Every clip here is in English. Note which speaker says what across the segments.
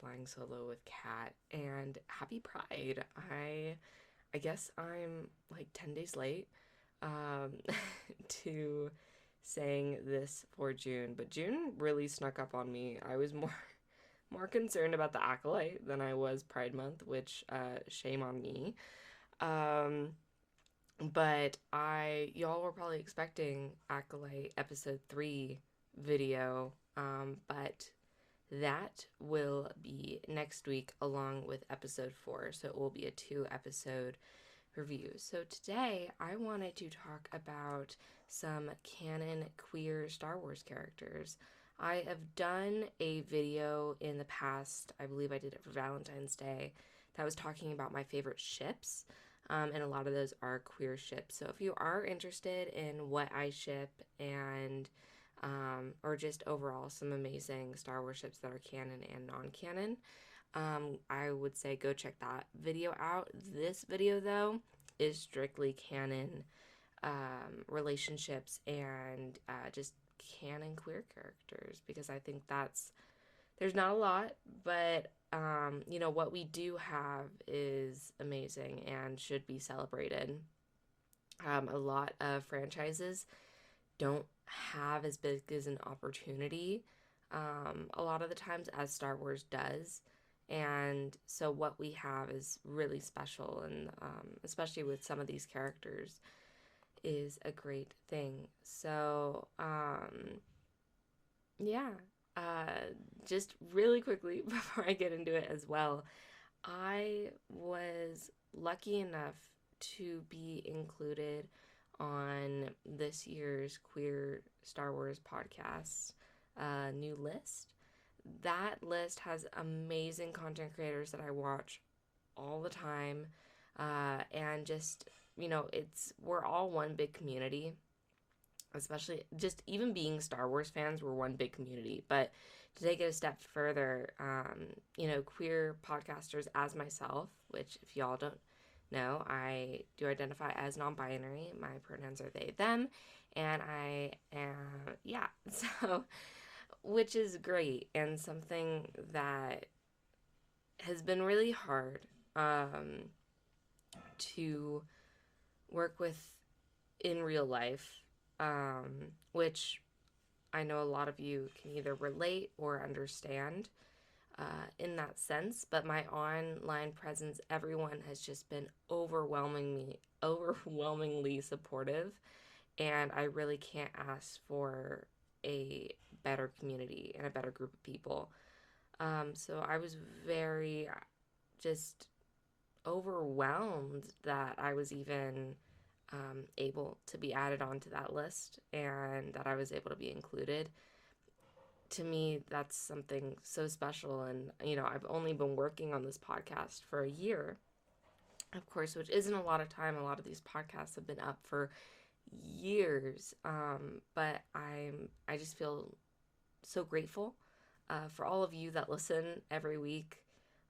Speaker 1: Flying Solo with Kat, and happy Pride. I guess I'm like 10 days late um, to saying this for June, but June really snuck up on me. I was more concerned about the Acolyte than I was Pride Month, which shame on me. Um, but y'all were probably expecting Acolyte episode 3 video, but that will be next week along with episode 4. So it will be a 2 episode review. So today I wanted to talk about some canon queer Star Wars characters. I have done a video in the past, I believe I did it for Valentine's Day, that was talking about my favorite ships. And a lot of those are queer ships. So if you are interested in what I ship and or just overall some amazing Star Wars ships that are canon and non-canon, I would say go check that video out. This video, though, is strictly canon relationships and just canon queer characters because I think there's not a lot, but what we do have is amazing and should be celebrated. A lot of franchises don't have as big as an opportunity a lot of the times as Star Wars does. And so what we have is really special, and especially with some of these characters, is a great thing. So, yeah, just really quickly before I get into it as well, I was lucky enough to be included on this year's Queer Star Wars podcast new list. That list has amazing content creators that I watch all the time, and just we're all one big community. Especially just even being Star Wars fans, we're one big community. But to take it a step further, queer podcasters as myself, which if y'all don't know, I do identify as non-binary. My pronouns are they, them, and I am, yeah. So, which is great and something that has been really hard to work with in real life, which I know a lot of you can either relate or understand in that sense. But my online presence, everyone has just been overwhelmingly supportive, and I really can't ask for a better community and a better group of people. So I was very just overwhelmed that I was even able to be added onto that list and that I was able to be included. To me, that's something so special. And, I've only been working on this podcast for a year, of course, which isn't a lot of time. A lot of these podcasts have been up for years. But I just feel so grateful for all of you that listen every week.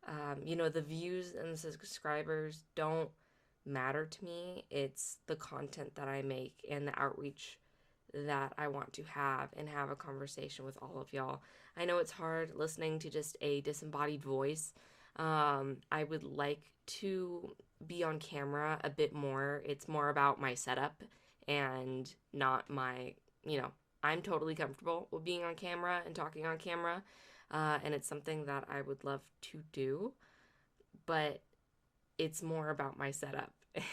Speaker 1: The views and the subscribers don't matter to me. It's the content that I make and the outreach that I want to have and have a conversation with all of y'all. I know it's hard listening to just a disembodied voice. I would like to be on camera a bit more. It's more about my setup and not I'm totally comfortable with being on camera and talking on camera. And it's something that I would love to do, but it's more about my setup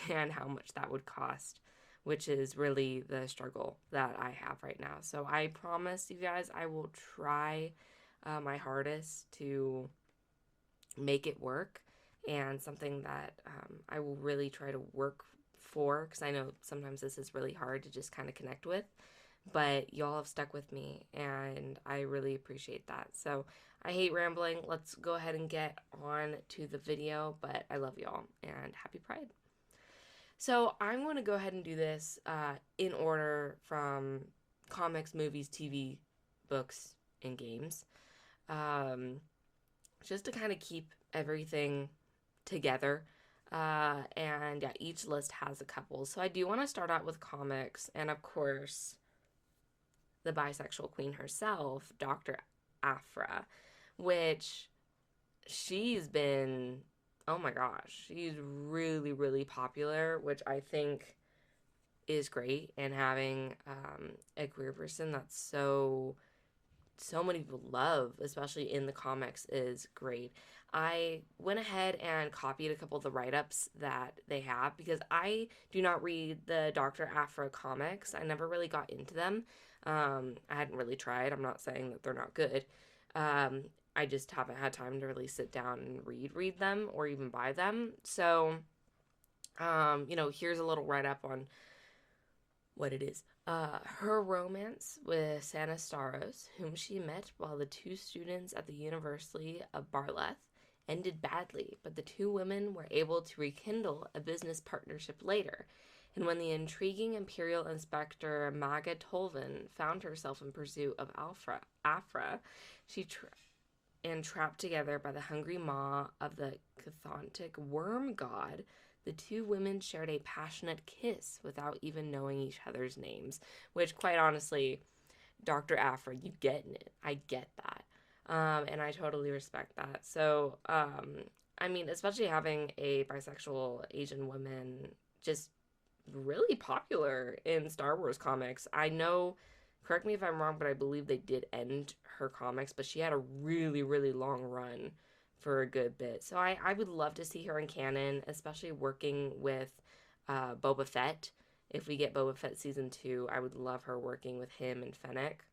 Speaker 1: and how much that would cost, which is really the struggle that I have right now. So I promise you guys I will try my hardest to make it work, and something that I will really try to work for, because I know sometimes this is really hard to just kind of connect with, but y'all have stuck with me and I really appreciate that. So I hate rambling. Let's go ahead and get on to the video, but I love y'all and happy Pride. So I'm going to go ahead and do this in order from comics, movies, TV, books, and games, just to kind of keep everything together. And yeah, each list has a couple. So I do want to start out with comics, and of course, the bisexual queen herself, Dr. Aphra, which she's been, oh my gosh, she's really, really popular, which I think is great. And having a queer person that's so many people love, especially in the comics, is great. I went ahead and copied a couple of the write ups that they have because I do not read the Dr. Aphra comics. I never really got into them. I hadn't really tried. I'm not saying that they're not good. Um, I just haven't had time to really sit down and read them or even buy them. So, here's a little write up on what it is. Her romance with Santa Staros, whom she met while the two students at the University of Barleth ended badly, but the two women were able to rekindle a business partnership later. And when the intriguing Imperial Inspector Maga Tolvin found herself in pursuit of Afra, she and trapped together by the hungry maw of the chthonic worm god, the two women shared a passionate kiss without even knowing each other's names. Which, quite honestly, Dr. Afra, you get it. I get that. And I totally respect that. So, I mean, especially having a bisexual Asian woman just really popular in Star Wars comics. I know, correct me if I'm wrong, but I believe they did end her comics, but she had a really, really long run for a good bit. So I would love to see her in canon, especially working with Boba Fett. If we get Boba Fett season 2, I would love her working with him and Fennec.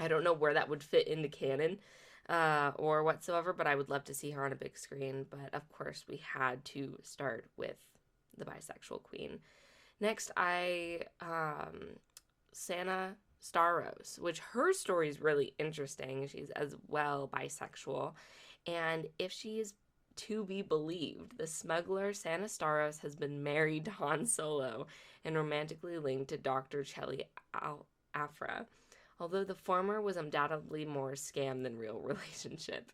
Speaker 1: I don't know where that would fit into canon or whatsoever, but I would love to see her on a big screen. But of course, we had to start with the bisexual queen. Next, I Santa Staros, which her story is really interesting. She's as well bisexual, and if she is to be believed, the smuggler Santa Staros has been married to Han Solo and romantically linked to Dr. Chelly Afra, although the former was undoubtedly more scam than real relationship.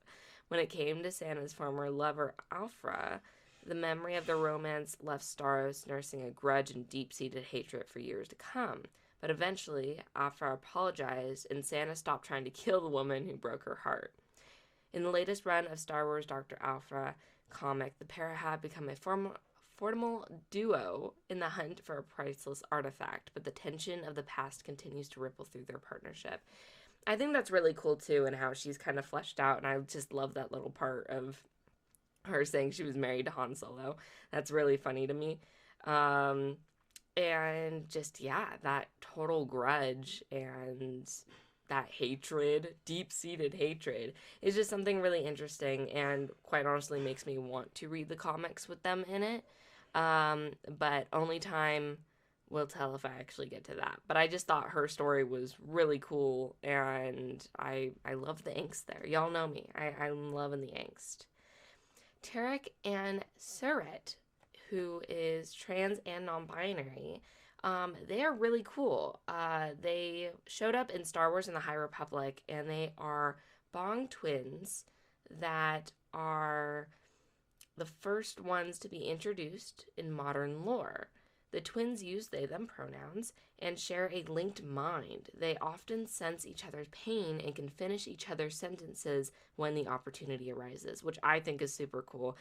Speaker 1: When it came to Santa's former lover, Afra, the memory of the romance left Staros nursing a grudge and deep seated hatred for years to come. But eventually, Afra apologized, and Santa stopped trying to kill the woman who broke her heart. In the latest run of Star Wars Dr. Afra comic, the pair have become a formidable duo in the hunt for a priceless artifact, but the tension of the past continues to ripple through their partnership. I think that's really cool too, and how she's kind of fleshed out, and I just love that little part of her saying she was married to Han Solo. That's really funny to me. Um, and just, yeah, that total grudge and that hatred, deep seated hatred, is just something really interesting and quite honestly makes me want to read the comics with them in it. But only time will tell if I actually get to that. But I just thought her story was really cool, and I love the angst there. Y'all know me. I'm loving the angst. Tarek and Surret, who is trans and non binary, they are really cool. They showed up in Star Wars and the High Republic, and they are Bong twins that are the first ones to be introduced in modern lore. The twins use they them pronouns and share a linked mind. They often sense each other's pain and can finish each other's sentences when the opportunity arises, which I think is super cool.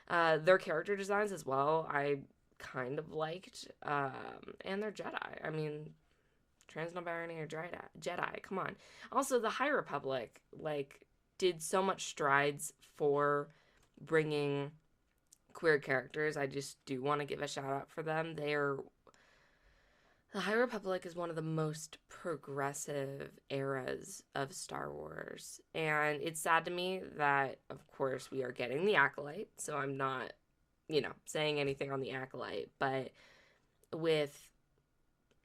Speaker 1: Their character designs as well, I kind of liked, and they're Jedi. I mean, trans non-binary or Jedi. Come on. Also, the High Republic did so much strides for bringing queer characters. I just do want to give a shout out for them. The High Republic is one of the most progressive eras of Star Wars. And it's sad to me that, of course, we are getting the Acolyte. So I'm not, saying anything on the Acolyte. But with,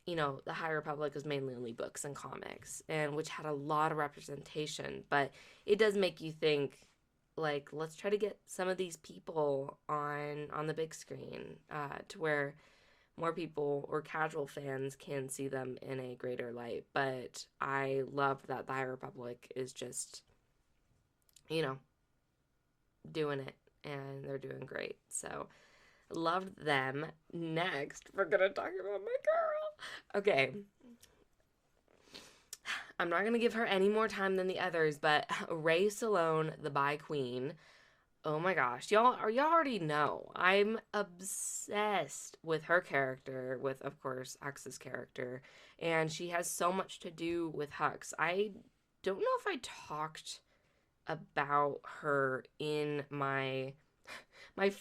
Speaker 1: the High Republic was mainly only books and comics, and which had a lot of representation. But it does make you think, let's try to get some of these people on the big screen to where more people or casual fans can see them in a greater light. But I love that the High Republic is just, you know, doing it, and they're doing great. So loved them. Next, we're gonna talk about my girl. Okay. I'm not going to give her any more time than the others, but Rey Salone, the Bi Queen. Oh my gosh, y'all already know. I'm obsessed with her character, with of course Hux's character, and she has so much to do with Hux. I don't know if I talked about her in my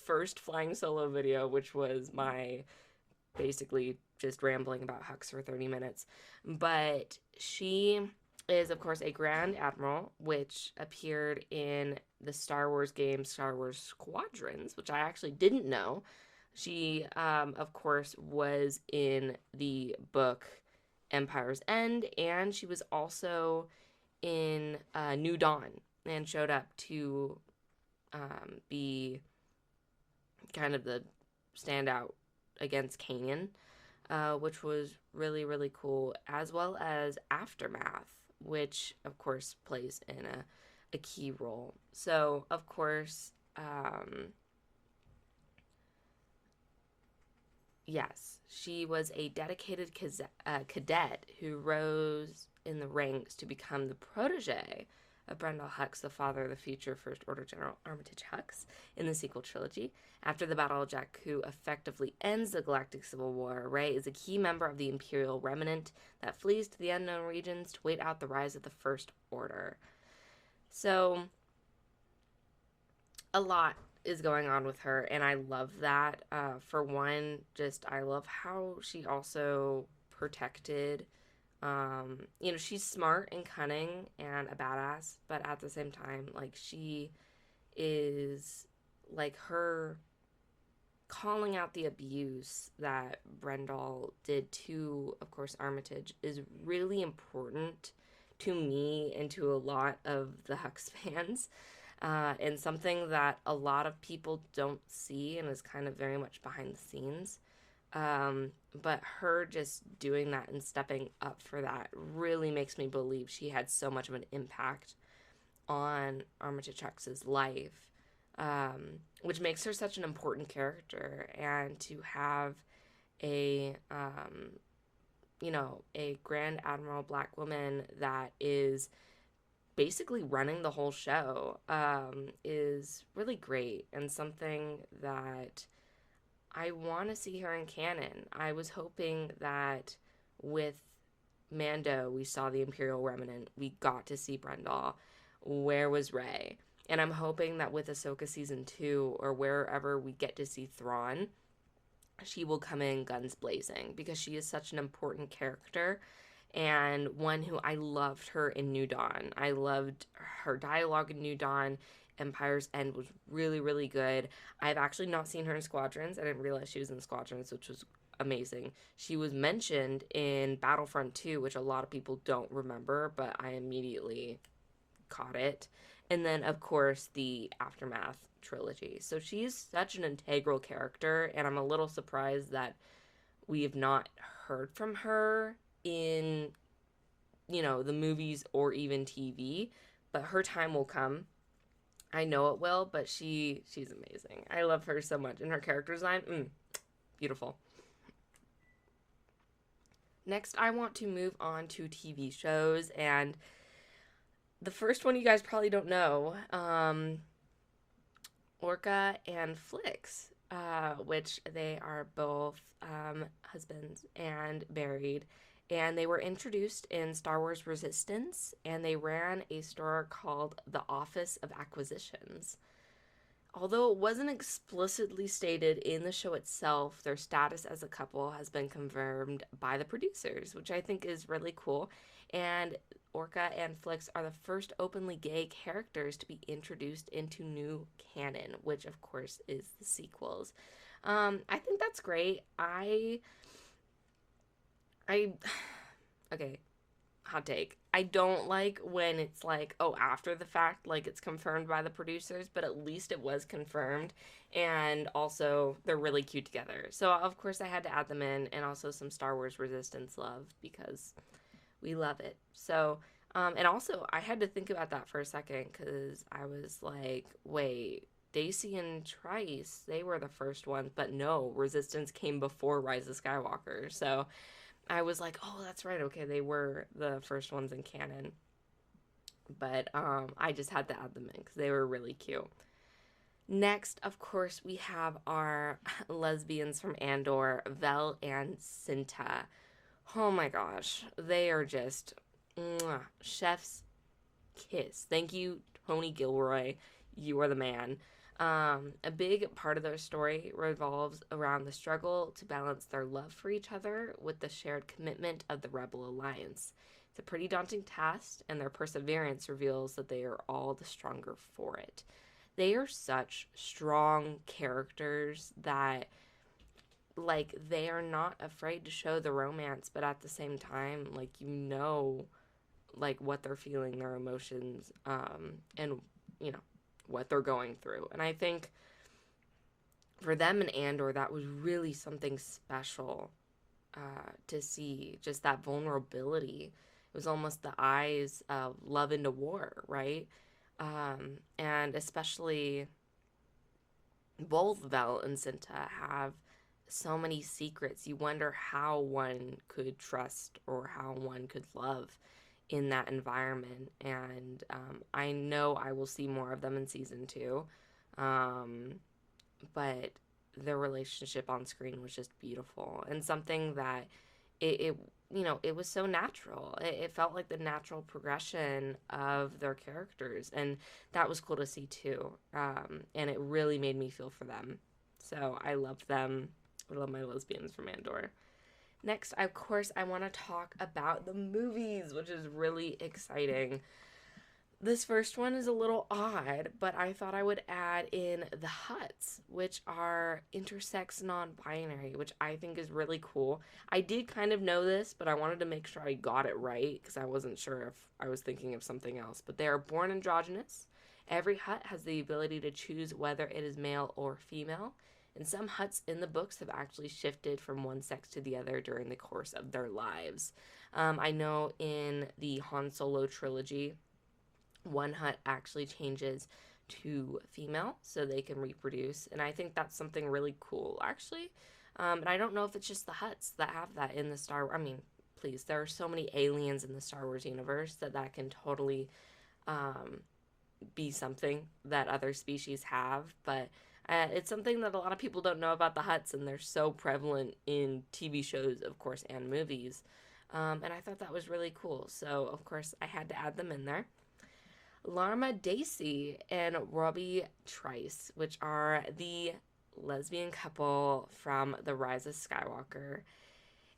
Speaker 1: first flying solo video, which was my basically just rambling about Hux for 30 minutes. But she is, of course, a Grand Admiral, which appeared in the Star Wars game Star Wars Squadrons, which I actually didn't know. She, of course, was in the book Empire's End, and she was also in New Dawn and showed up to be kind of the standout against Kanan, which was really, really cool, as well as Aftermath, which, of course, plays in a key role. So, of course, yes, she was a dedicated cadet who rose in the ranks to become the protege of Brendol Hux, the father of the future First Order General Armitage Hux, in the sequel trilogy. After the Battle of Jakku effectively ends the Galactic Civil War, Rey is a key member of the Imperial Remnant that flees to the unknown regions to wait out the rise of the First Order. So, a lot is going on with her, and I love that. For one, just I love how she also protected. She's smart and cunning and a badass, but at the same time, like she is like her calling out the abuse that Brendol did to, of course, Armitage is really important to me and to a lot of the Hux fans. And something that a lot of people don't see and is kind of very much behind the scenes. But her just doing that and stepping up for that really makes me believe she had so much of an impact on Armitage Hux's life, which makes her such an important character. And to have a, a Grand Admiral black woman that is basically running the whole show is really great and something that I want to see her in canon. I was hoping that with Mando, we saw the Imperial Remnant. We got to see Brendol. Where was Rey? And I'm hoping that with Ahsoka Season 2 or wherever we get to see Thrawn, she will come in guns blazing because she is such an important character and one who I loved her in New Dawn. I loved her dialogue in New Dawn. Empire's End was really, really good. I've actually not seen her in Squadrons. I didn't realize she was in Squadrons, which was amazing. She was mentioned in Battlefront 2, which a lot of people don't remember, but I immediately caught it. And then, of course, the Aftermath trilogy. So she's such an integral character, and I'm a little surprised that we have not heard from her in, the movies or even TV, but her time will come. I know it will, but she's amazing. I love her so much, and her character design, beautiful. Next, I want to move on to TV shows, and the first one you guys probably don't know, Orca and Flix, which they are both husbands and married, and they were introduced in Star Wars Resistance, and they ran a store called the Office of Acquisitions. Although it wasn't explicitly stated in the show itself, their status as a couple has been confirmed by the producers, which I think is really cool. And Orca and Flix are the first openly gay characters to be introduced into new canon, which of course is the sequels. I think that's great. Okay, hot take. I don't like when it's like, oh, after the fact, like it's confirmed by the producers, but at least it was confirmed. And also, they're really cute together. So, of course, I had to add them in, and also some Star Wars Resistance love because we love it. So, and also, I had to think about that for a second because I was like, wait, Daisy and Trice, they were the first ones, but no, Resistance came before Rise of Skywalker. So, I was like, oh, that's right. Okay, they were the first ones in canon. But I just had to add them in because they were really cute. Next, of course, we have our lesbians from Andor, Vel and Cinta. Oh my gosh, they are just mwah, chef's kiss. Thank you, Tony Gilroy. You are the man. A big part of their story revolves around the struggle to balance their love for each other with the shared commitment of the Rebel Alliance. It's a pretty daunting task, and their perseverance reveals that they are all the stronger for it. They are such strong characters that, like, they are not afraid to show the romance, but at the same time, like, like what they're feeling, their emotions, and you know what they're going through. And I think for them in Andor, that was really something special to see. Just that vulnerability. It was almost the eyes of love into war, right? And especially both Vel and Cinta have so many secrets. You wonder how one could trust or how one could love in that environment. And I know I will see more of them in season two. Um, but their relationship on screen was just beautiful and something that it it was so natural. It felt like the natural progression of their characters, and that was cool to see too. And it really made me feel for them. So I love them. I love my lesbians from Andor. Next, of course, I want to talk about the movies, which is really exciting. This first one is a little odd, but I thought I would add in the Hutts, which are intersex non binary, which I think is really cool. I did kind of know this, but I wanted to make sure I got it right because I wasn't sure if I was thinking of something else. But they are born androgynous. Every Hutt has the ability to choose whether it is male or female. And some Hutts in the books have actually shifted from one sex to the other during the course of their lives. I know in the Han Solo trilogy, one Hutt actually changes to female so they can reproduce, and I think that's something really cool, actually. And I don't know if it's just the Hutts that have that in the Star. I mean, please, there are so many aliens in the Star Wars universe that can totally um, be something that other species have, but. It's something that a lot of people don't know about the Hutts, and they're so prevalent in TV shows, of course, and movies. And I thought that was really cool. So, of course, I had to add them in there. Larma Dacey and Robbie Trice, which are the lesbian couple from The Rise of Skywalker.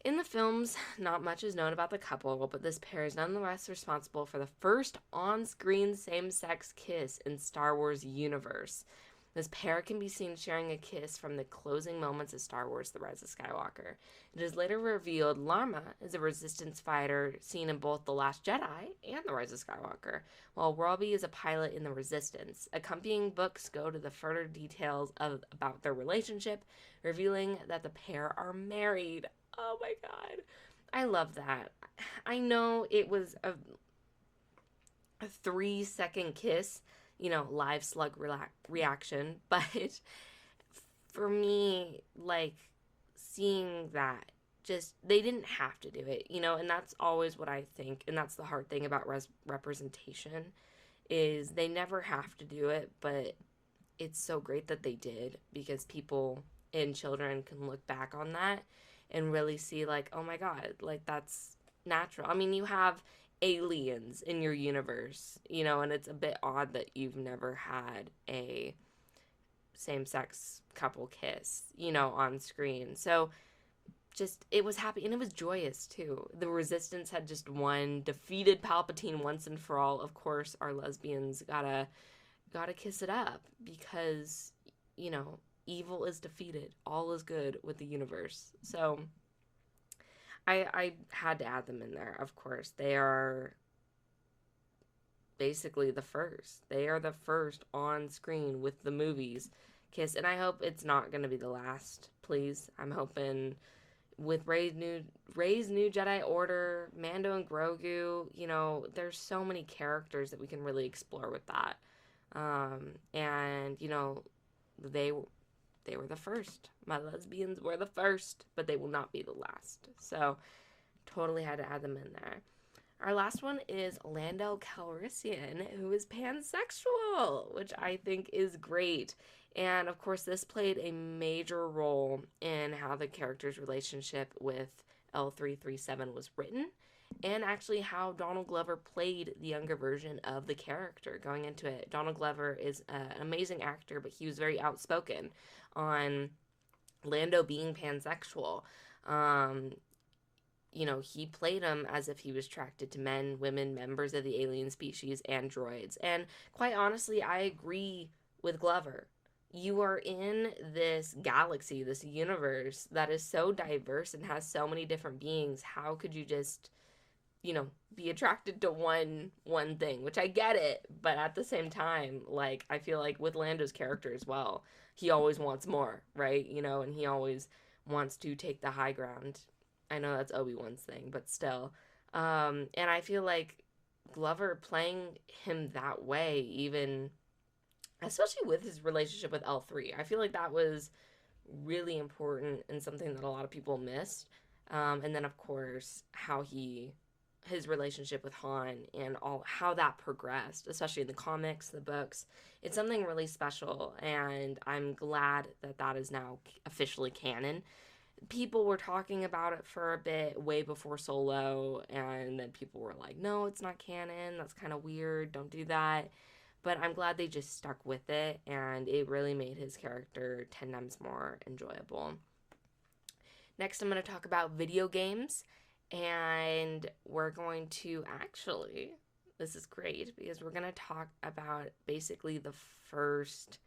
Speaker 1: In the films, not much is known about the couple, but this pair is nonetheless responsible for the first on screen same sex kiss in Star Wars universe. This pair can be seen sharing a kiss from the closing moments of Star Wars The Rise of Skywalker. It is later revealed Larma is a resistance fighter seen in both The Last Jedi and The Rise of Skywalker, while Robbie is a pilot in the Resistance. Accompanying books go to the further details about their relationship, revealing that the pair are married. Oh my god. I love that. I know it was a 3-second kiss, live slug reaction. But for me, like, seeing that, just, they didn't have to do it, and that's always what I think. And that's the hard thing about representation is they never have to do it, but it's so great that they did because people and children can look back on that and really see, like, oh my god, like, that's natural. I mean, you have aliens in your universe, and it's a bit odd that you've never had a same-sex couple kiss, on screen. So just, it was happy and it was joyous too. The Resistance had just won, defeated Palpatine once and for all. Of course, our lesbians gotta kiss it up because, evil is defeated. All is good with the universe. So I had to add them in there, of course. They are basically the first. They are the first on screen with the movies kiss, and I hope it's not going to be the last, please. I'm hoping with Rey's new Jedi Order, Mando and Grogu, there's so many characters that we can really explore with that. And, they were the first. My lesbians were the first, but they will not be the last. So Totally had to add them in there. Our last one is Lando Calrissian, who is pansexual, which I think is great. And of course, this played a major role in how the character's relationship with L337 was written, and actually how Donald Glover played the younger version of the character going into it. Donald Glover is an amazing actor, but he was very outspoken on Lando being pansexual. Um, he played him as if he was attracted to men, women, members of the alien species, and droids. And quite honestly, I agree with Glover. You are in this galaxy, this universe that is so diverse and has so many different beings. How could you just, be attracted to one thing? Which I get it, but at the same time, like I feel like with Lando's character as well, he always wants more, right? And he always wants to take the high ground. I know that's Obi-Wan's thing, but still. And I feel like Glover playing him that way, even especially with his relationship with L3, I feel like that was really important and something that a lot of people missed. And then, of course, his relationship with Han and all how that progressed, especially in the comics, the books. It's something really special, and I'm glad that that is now officially canon. People were talking about it for a bit way before Solo, and then people were like, no, it's not canon, that's kind of weird, don't do that. But I'm glad they just stuck with it, and it really made his character 10 times more enjoyable. Next, I'm going to talk about video games, and we're going to actually, this is great because we're going to talk about basically the first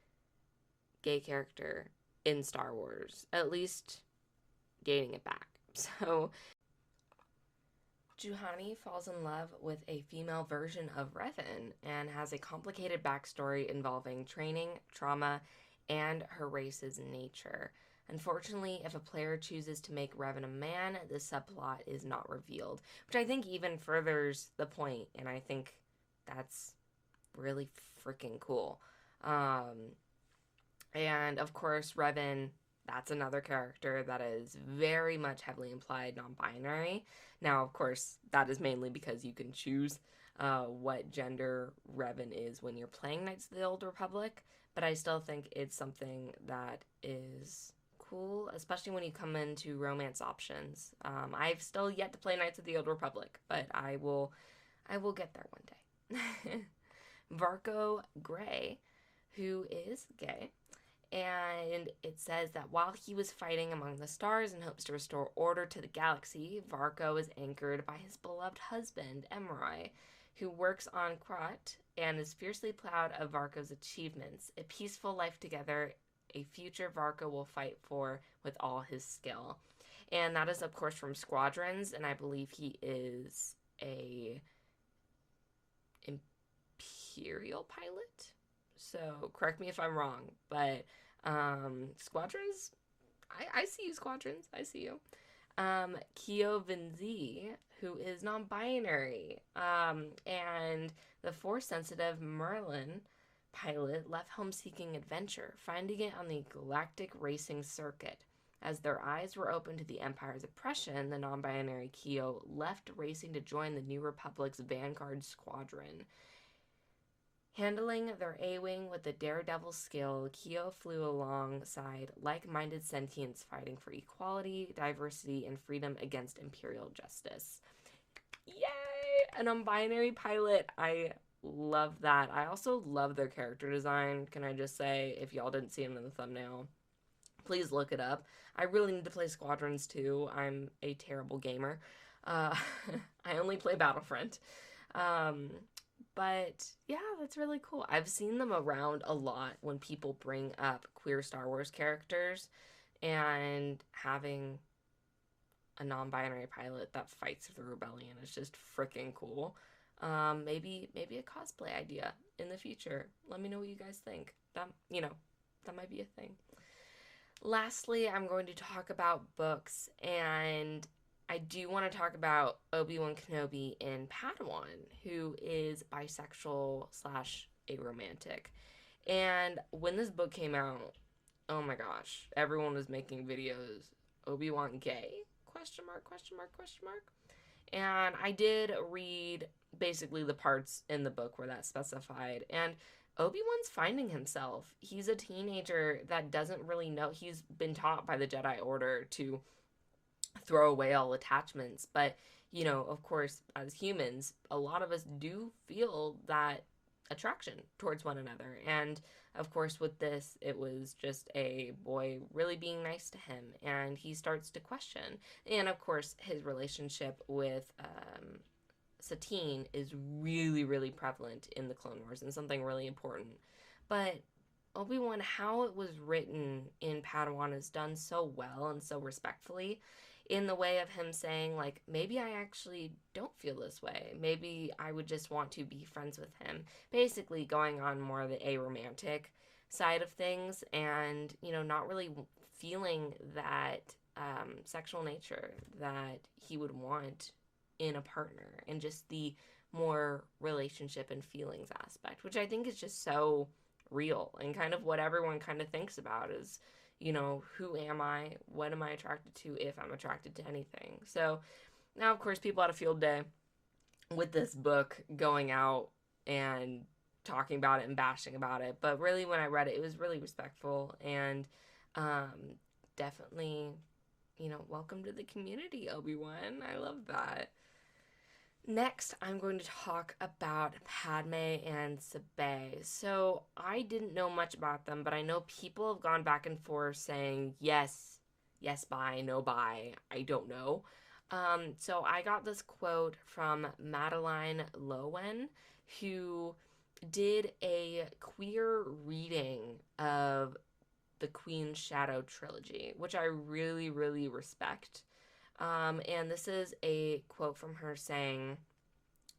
Speaker 1: gay character in Star Wars, at least dating it back. So, Juhani falls in love with a female version of Revan and has a complicated backstory involving training, trauma, and her race's nature. Unfortunately, if a player chooses to make Revan a man, the subplot is not revealed, which I think even furthers the point, and I think that's really freaking cool. And of course, Revan, that's another character that is very much heavily implied non-binary. Now, of course, that is mainly because you can choose what gender Revan is when you're playing Knights of the Old Republic, but I still think it's something that is cool, especially when you come into romance options. I've still yet to play Knights of the Old Republic, but I will get there one day. Varko Gray, who is gay, and it says that while he was fighting among the stars in hopes to restore order to the galaxy, Varko is anchored by his beloved husband, Emroy, who works on Krat and is fiercely proud of Varko's achievements. A peaceful life together, a future Varko will fight for with all his skill. And that is, of course, from Squadrons, and I believe he is a Imperial pilot. So correct me if I'm wrong, but Squadrons, I see you, Squadrons. I see you. Kyo Vinzi, who is non-binary, and the Force-sensitive Merlin pilot left home seeking adventure, finding it on the galactic racing circuit. As their eyes were open to the Empire's oppression, the non-binary Kyo left racing to join the New Republic's Vanguard Squadron. Handling their A-Wing with a daredevil skill, Kyo flew alongside like-minded sentients fighting for equality, diversity, and freedom against Imperial justice. Yay! A non-binary pilot. I love that. I also love their character design. Can I just say, if y'all didn't see him in the thumbnail, please look it up. I really need to play Squadrons too. I'm a terrible gamer. I only play Battlefront. But yeah, that's really cool. I've seen them around a lot when people bring up queer Star Wars characters, and having a non-binary pilot that fights the rebellion is just freaking cool. Maybe a cosplay idea in the future. Let me know what you guys think. That might be a thing. Lastly, I'm going to talk about books, and I do want to talk about Obi-Wan Kenobi in Padawan, who is bisexual / aromantic. And when this book came out, oh my gosh, everyone was making videos. Obi-Wan gay? Question mark, question mark, question mark. And I did read basically the parts in the book where that's specified. And Obi-Wan's finding himself. He's a teenager that doesn't really know. He's been taught by the Jedi Order to throw away all attachments. But, of course, as humans, a lot of us do feel that attraction towards one another. And of course, with this, it was just a boy really being nice to him, and he starts to question. And of course, his relationship with Satine is really, really prevalent in the Clone Wars and something really important. But Obi-Wan, how it was written in Padawan is done so well and so respectfully, in the way of him saying, like, maybe I actually don't feel this way. Maybe I would just want to be friends with him. Basically, going on more of the aromantic side of things and, not really feeling that sexual nature that he would want in a partner, and just the more relationship and feelings aspect, which I think is just so real and kind of what everyone kind of thinks about is, who am I? What am I attracted to, if I'm attracted to anything? So now, of course, people had a field day with this book, going out and talking about it and bashing about it. But really, when I read it, it was really respectful and definitely, welcome to the community, Obi-Wan. I love that. Next, I'm going to talk about Padme and Sabe. So, I didn't know much about them, but I know people have gone back and forth saying yes, yes, bye, no, bye, I don't know. So, I got this quote from Madeline Lowen, who did a queer reading of the Queen's Shadow trilogy, which I really, really respect. And this is a quote from her saying,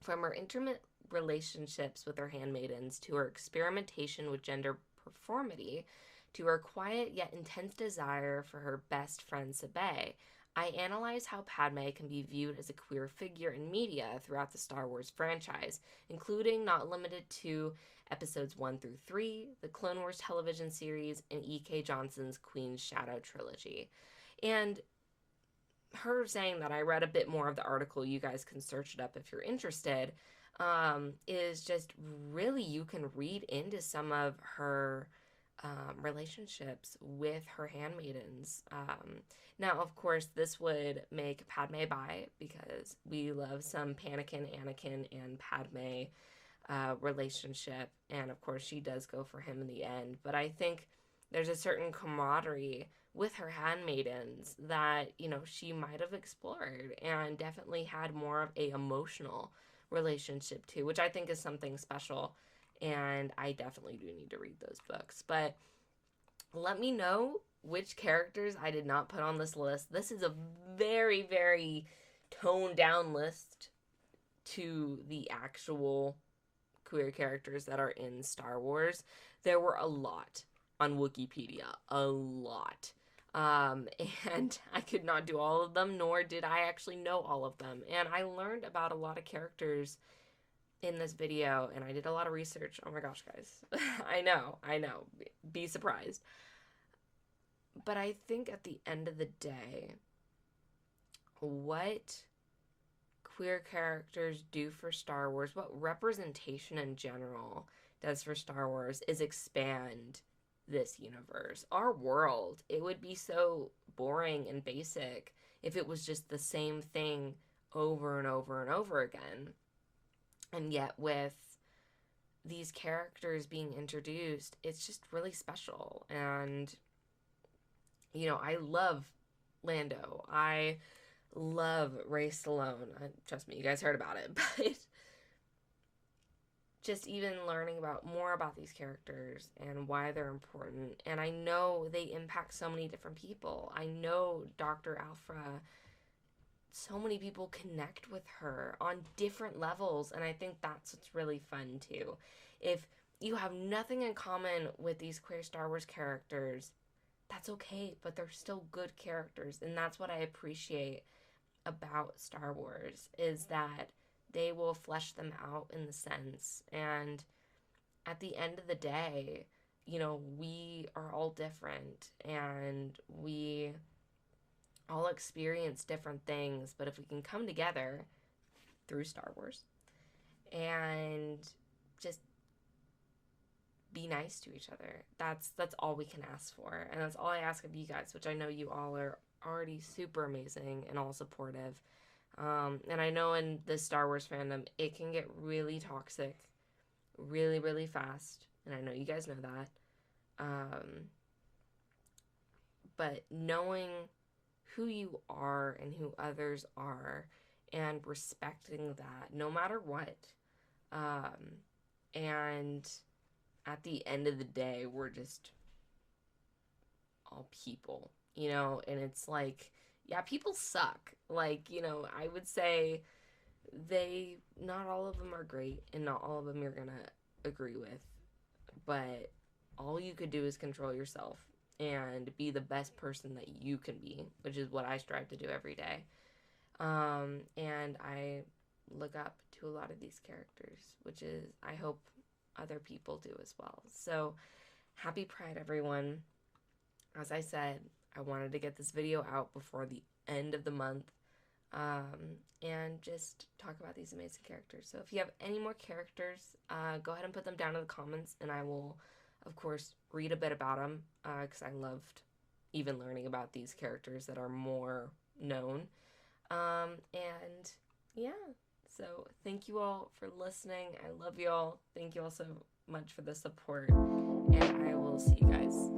Speaker 1: from her intimate relationships with her handmaidens to her experimentation with gender performity to her quiet yet intense desire for her best friend Sabe, I analyze how Padme can be viewed as a queer figure in media throughout the Star Wars franchise, including, not limited to, episodes 1 through 3, the Clone Wars television series, and E.K. Johnson's Queen's Shadow trilogy. And her saying that, I read a bit more of the article, you guys can search it up if you're interested, is just really, you can read into some of her relationships with her handmaidens. Now, of course, this would make Padme bi, because we love some Panakin, Anakin, and Padme relationship, and of course she does go for him in the end. But I think there's a certain camaraderie with her handmaidens that, she might have explored and definitely had more of a emotional relationship too, which I think is something special, and I definitely do need to read those books. But let me know which characters I did not put on this list. This is a very, very toned down list to the actual queer characters that are in Star Wars. There were a lot on Wikipedia, a lot. And I could not do all of them, nor did I actually know all of them. And I learned about a lot of characters in this video, and I did a lot of research. Oh my gosh, guys. I know. Be surprised. But I think at the end of the day, what queer characters do for Star Wars, what representation in general does for Star Wars, is expand this universe, our world. It would be so boring and basic if it was just the same thing over and over and over again. And yet, with these characters being introduced, it's just really special. And, I love Lando. I love Ray Stallone. Trust me, you guys heard about it. But just even learning more about these characters and why they're important. And I know they impact so many different people. I know Dr. Alfra, so many people connect with her on different levels, and I think that's what's really fun too. If you have nothing in common with these queer Star Wars characters, that's okay, but they're still good characters, and that's what I appreciate about Star Wars, is that they will flesh them out in the sense. And at the end of the day, we are all different, and we all experience different things, but if we can come together, through Star Wars. And just be nice to each other. That's all we can ask for. And that's all I ask of you guys, which I know you all are already super amazing and all supportive. And I know in the Star Wars fandom, it can get really toxic really, really fast. And I know you guys know that. But knowing who you are and who others are and respecting that no matter what. And at the end of the day, we're just all people, you know? And it's like, yeah, people suck. Like, you know, I would say not all of them are great and not all of them you're gonna agree with. But all you could do is control yourself and be the best person that you can be, which is what I strive to do every day. And I look up to a lot of these characters, which is, I hope other people do as well. So, happy Pride, everyone. As I said, I wanted to get this video out before the end of the month, and just talk about these amazing characters. So if you have any more characters, go ahead and put them down in the comments, and I will, of course, read a bit about them, because I loved even learning about these characters that are more known. And yeah, so thank you all for listening. I love you all. Thank you all so much for the support, and I will see you guys